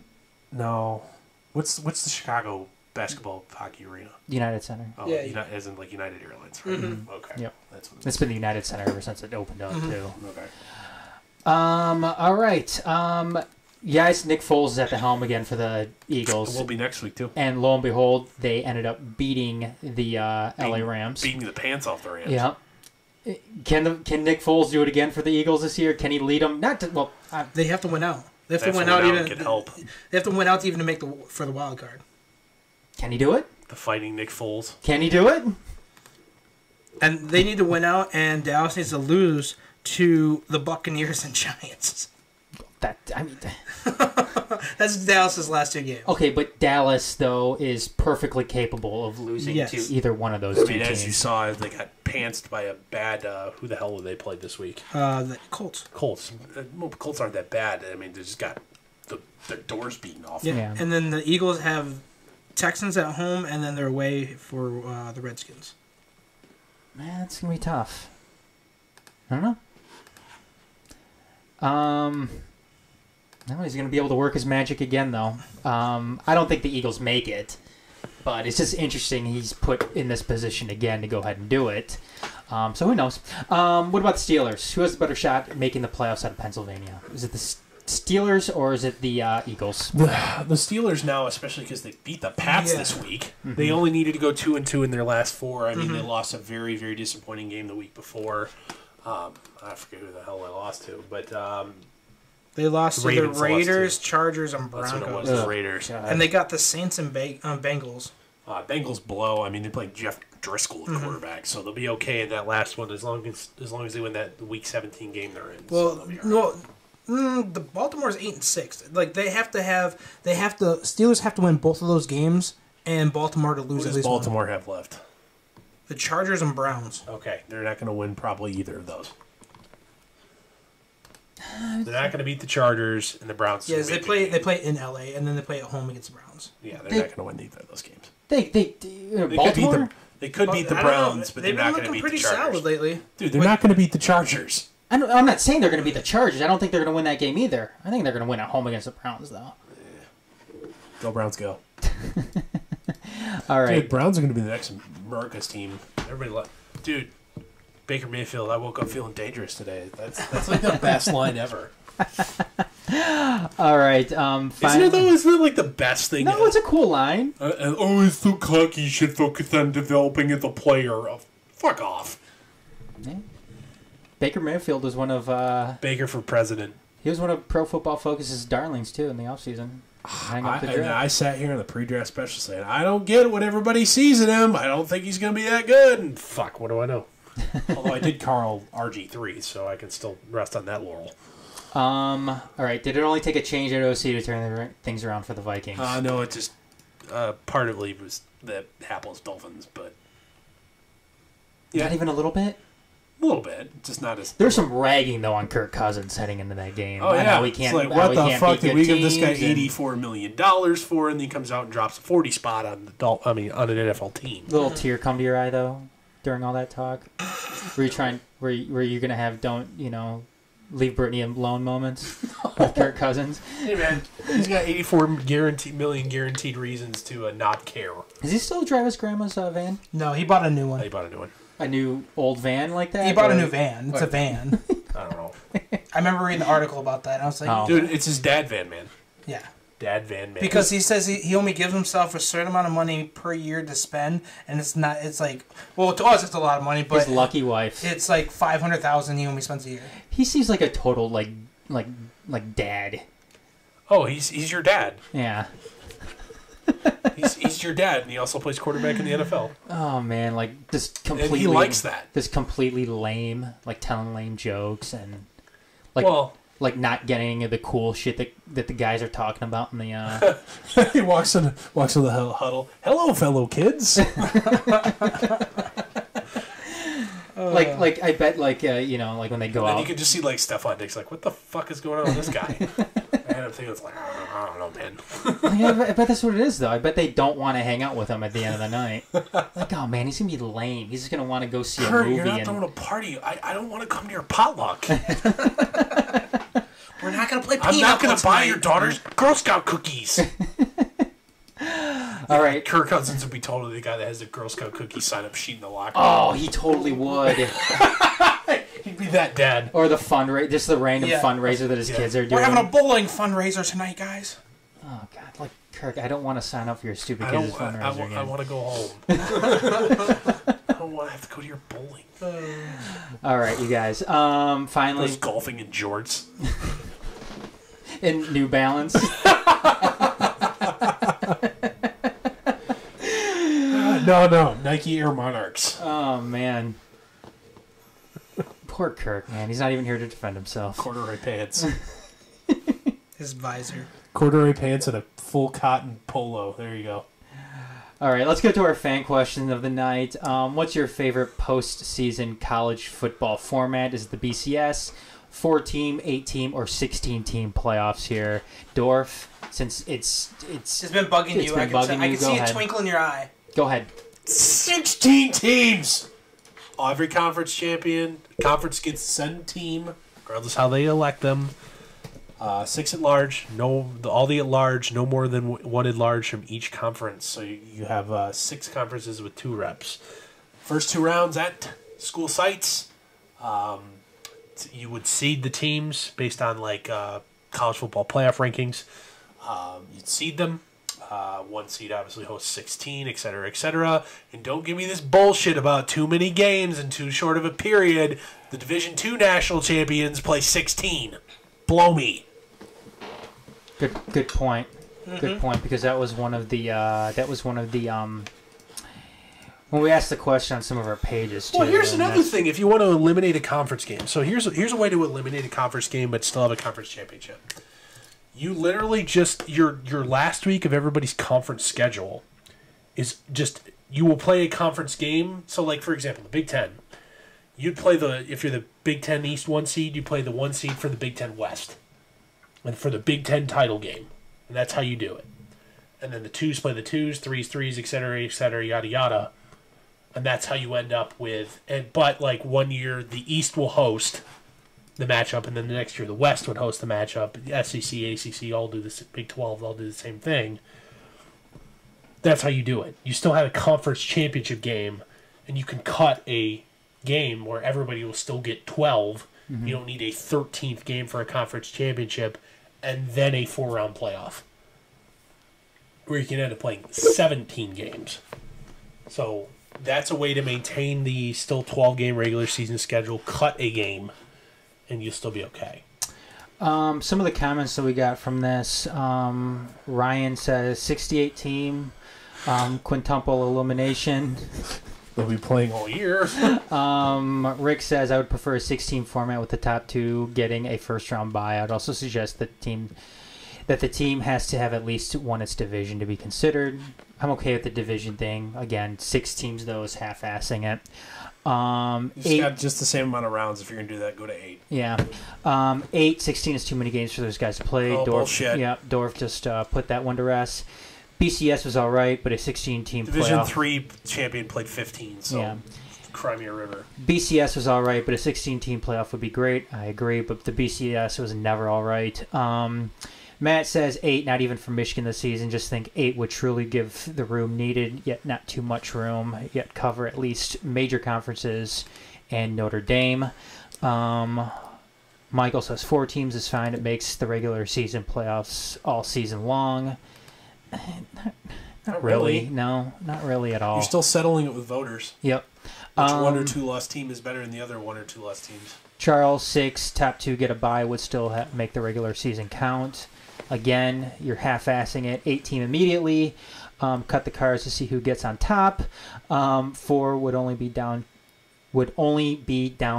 No. What's the Chicago basketball hockey arena? United Center. Oh, Yeah. As in United Airlines, right? Mm-hmm. Okay. Yep. That's what It's been the United Center ever since it opened up, too. Okay. All right. Yes, Nick Foles is at the helm again for the Eagles. It will be next week, too. And lo and behold, they ended up beating the LA Rams. Beating the pants off the Rams. Yeah. Can Nick Foles do it again for the Eagles this year? Can he lead them? They have to win out. They have to win out even. They have to win out even to make for the wild card. Can he do it? The fighting Nick Foles. Can he do it? And they need to win out, and Dallas needs to lose to the Buccaneers and Giants. That's Dallas's last 2 games. Okay, but Dallas though is perfectly capable of losing to either one of those two teams. As you saw, they got pantsed by a bad. Who the hell did they play this week? The Colts. Colts. Well, Colts aren't that bad. I mean, they just got their doors beaten off. Yeah. And then the Eagles have Texans at home, and then they're away for the Redskins. Man, it's gonna be tough. I don't know. No, he's going to be able to work his magic again, though. I don't think the Eagles make it, but it's just interesting he's put in this position again to go ahead and do it. So who knows? What about the Steelers? Who has the better shot at making the playoffs out of Pennsylvania? Is it the Steelers or is it the Eagles? The Steelers now, especially because they beat the Pats this week. Mm-hmm. They only needed to go 2-2 in their last 4. I mean, they lost a very, very disappointing game the week before. I forget who the hell they lost to, but... They lost to the Raiders, Chargers, and Broncos. That's what it was, the Raiders. And they got the Saints and Bengals. Bengals blow. I mean, they played Jeff Driscoll at quarterback, so they'll be okay in that last one as long as they win that Week 17 game they're in. Well, the Baltimore's 8-6. Steelers have to win both of those games, and Baltimore to lose at least one. What does Baltimore have left? The Chargers and Browns. Okay, they're not going to win probably either of those. They're not going to beat the Chargers and the Browns. Yes, they play in LA and then they play at home against the Browns. Yeah, they're not going to win either of those games. Baltimore? They could beat the Browns, but they're not going to beat the Chargers. They've been looking pretty solid lately. Dude, they're not going to beat the Chargers. I'm not saying they're going to beat the Chargers. I don't think they're going to win that game either. I think they're going to win at home against the Browns, though. Go Browns, go. All right. Dude, Browns are going to be the next America's team. Everybody, dude, Baker Mayfield, I woke up feeling dangerous today. That's like the best line ever. All right. Isn't it, though? Isn't it like the best thing? No, it's a cool line. It's so cocky. You should focus on developing the player. Fuck off. Yeah. Baker Mayfield was one of... Baker for president. He was one of Pro Football Focus's darlings, too, in the offseason. I sat here in the pre-draft special saying, I don't get what everybody sees in him. I don't think he's going to be that good. And fuck, what do I know? Although I did Carl RG3, so I can still rest on that laurel. All right. Did it only take a change at OC to turn things around for the Vikings? No, it just partly was the hapless Dolphins, but yeah, not even a little bit. A little bit, just not as. There's some ragging though on Kirk Cousins heading into that game. Oh yeah, we can't. It's like, what the fuck did we give this guy $84 million for, and then he comes out and drops a 40 spot on the on an NFL team. Little tear come to your eye though during all that talk. Were you gonna have leave Brittany alone moments with Kirk Cousins? Hey man, he's got 84 million guaranteed reasons to not care. Does he still drive his grandma's van? No, he bought a new one. He bought a new one. A new old van like that? He bought a new van. It's a van. I don't know. I remember reading the article about that. And I was like, dude, it's his dad van, man. Yeah. Dad van, man. Because he says he only gives himself a certain amount of money per year to spend, and it's like, well, to us it's a lot of money, but his lucky wife. It's like $500,000 he only spends a year. He seems like a total like dad. Oh, he's your dad. Yeah. He's your dad, and he also plays quarterback in the NFL. Oh man, like this completely. And he likes that. This completely lame, like telling lame jokes and like not getting the cool shit that the guys are talking about in the. He walks in the huddle. Hello, fellow kids. Like I bet like when they go out. And you can just see like Stephon Diggs like, what the fuck is going on with this guy? And I'm thinking it's like, I don't know, man. Yeah, I bet that's what it is though. I bet they don't want to hang out with him at the end of the night. Like, oh man, he's gonna be lame. He's just gonna want to go see a movie. You're not throwing a party. I don't want to come to your potluck. We're not gonna play. I'm not gonna buy your daughter's Girl Scout cookies. All right. Kirk Cousins would be totally the guy that has the Girl Scout cookie sign-up sheet in the locker room. Oh, he totally would. He'd be that dad. Or the fundraiser, just the random fundraiser that his kids are doing. We're having a bowling fundraiser tonight, guys. Oh God, like Kirk, I don't want to sign up for your stupid kids' fundraiser again. I want to go home. I don't want to have to go to your bowling. All right, you guys. Finally, I was golfing in jorts. In New Balance. No, Nike Air Monarchs. Oh man, poor Kirk, man. He's not even here to defend himself. Corduroy pants. His visor. Corduroy pants and a full cotton polo. There you go. All right, let's go to our fan question of the night. What's your favorite postseason college football format? Is it the BCS, 4-team, 8-team, or 16-team playoffs here? Dorf, since it's been bugging you. I can see a twinkle in your eye. Go ahead. 16 teams. Every conference champion. Conference gets to send a team, regardless how they elect them. 6 at large. All the at large. No more than 1 at large from each conference. So you have 6 conferences with 2 reps. First 2 rounds at school sites. You would seed the teams based on like college football playoff rankings. You'd seed them. 1 seed obviously hosts 16, etc., etc. And don't give me this bullshit about too many games in too short of a period. The Division II national champions play 16. Blow me. Good point. Mm-hmm. Good point, because that was one of the when we asked the question on some of our pages too. Well, here's another thing. If you want to eliminate a conference game, so here's a way to eliminate a conference game but still have a conference championship. You literally just your last week of everybody's conference schedule is just you will play a conference game. So, like for example, the Big Ten, you'd play if you're the Big Ten East 1 seed, you play the 1 seed for the Big Ten West, and for the Big Ten title game, and that's how you do it. And then the 2s play the 2s, 3s, etc., yada yada. And that's how you end up with... But, like, one year, the East will host the matchup, and then the next year the West would host the matchup. The SEC, ACC all do this. Big 12 all do the same thing. That's how you do it. You still have a conference championship game, and you can cut a game where everybody will still get 12. You don't need a 13th game for a conference championship, and then a 4-round playoff, where you can end up playing 17 games. So that's a way to maintain the still 12-game regular season schedule, cut a game, and you'll still be okay. Some of the comments that we got from this, Ryan says 68 team, quintuple elimination. They'll be playing all year. Rick says, I would prefer a 16 format with the top two getting a first-round bye. I'd also suggest that the team has to have at least won its division to be considered. I'm okay with the division thing. Again, 6 teams, though, is half-assing it. You got just the same amount of rounds. If you're going to do that, go to 8. Yeah. 16 is too many games for those guys to play. Oh, Dorf, bullshit. Yeah, Dorf just put that one to rest. BCS was all right, but a 16-team Division playoff. 3 champion played 15, so Yeah. Crimea River. BCS was all right, but a 16-team playoff would be great. I agree, but the BCS was never all right. Matt says 8, not even for Michigan this season. Just think 8 would truly give the room needed, yet not too much room, yet cover at least major conferences and Notre Dame. Michael says 4 teams is fine. It makes the regular season playoffs all season long. Not really. No, not really at all. You're still settling it with voters. Yep. Which 1 or 2 loss team is better than the other 1 or 2 loss teams? Charles, 6, top 2 get a bye would still make the regular season count. Again, you're half-assing it. 8 team immediately. Cut the cards to see who gets on top. 4 would only be down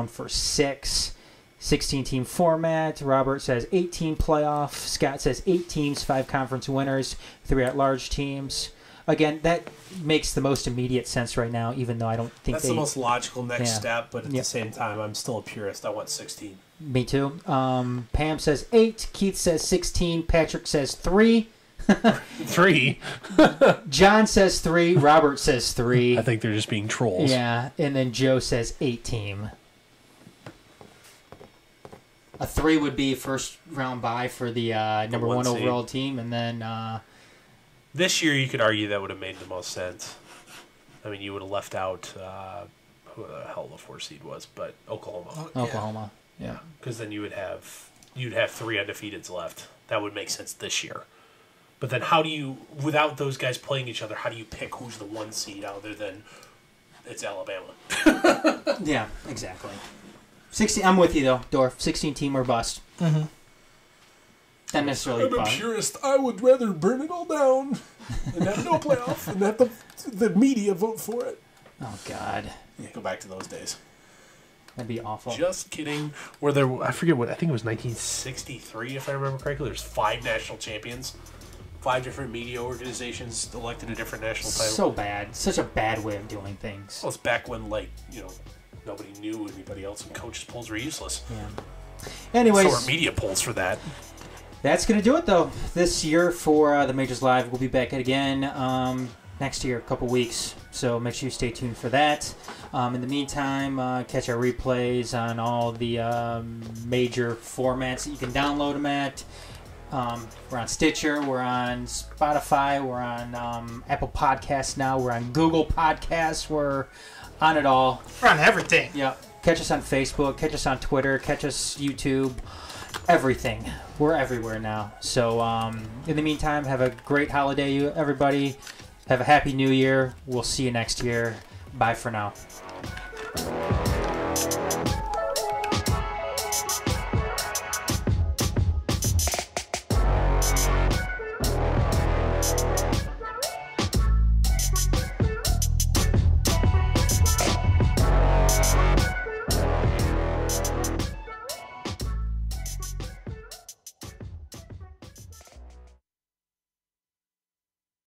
for 6. 16-team format. Robert says 18 playoff. Scott says 8 teams, 5 conference winners, 3 at-large teams. Again, that makes the most immediate sense right now, even though I don't think that's the most logical next step, but at the same time, I'm still a purist. I want 16. Me too. Pam says 8. Keith says 16. Patrick says 3. 3? John says 3. Robert says 3. I think they're just being trolls. Yeah, and then Joe says 8 team. A 3 would be first round bye for the number 1 overall team, and then this year you could argue that would have made the most sense. I mean, you would have left out who the hell the 4 seed was, but Oklahoma. Oklahoma, yeah. Because then you'd have 3 undefeateds left. That would make sense this year. But then how do you, without those guys playing each other, how do you pick who's the 1 seed other than it's Alabama? Yeah, exactly. 16. I'm with you though, Dorf. 16 team or bust. Mm-hmm. Not necessarily. I'm a purist. I would rather burn it all down and have no playoff and have the media vote for it. Oh God. Yeah, go back to those days. That'd be awful. Just kidding. Where there, I forget what. I think it was 1963, if I remember correctly. There's 5 national champions. 5 different media organizations elected a different national title. So bad. Such a bad way of doing things. Well, it's back when, nobody knew anybody else, and coaches' polls were useless. Yeah. Anyways, so are media polls for that. That's going to do it, though, this year for the Majors Live. We'll be back again next year, a couple weeks. So make sure you stay tuned for that. In the meantime, catch our replays on all the major formats that you can download them at. We're on Stitcher. We're on Spotify. We're on Apple Podcasts now. We're on Google Podcasts. We're on it all. We're on everything. Yeah. Catch us on Facebook. Catch us on Twitter. Catch us YouTube. Everything. We're everywhere now. So in the meantime, have a great holiday, everybody. Have a happy new year. We'll see you next year. Bye for now.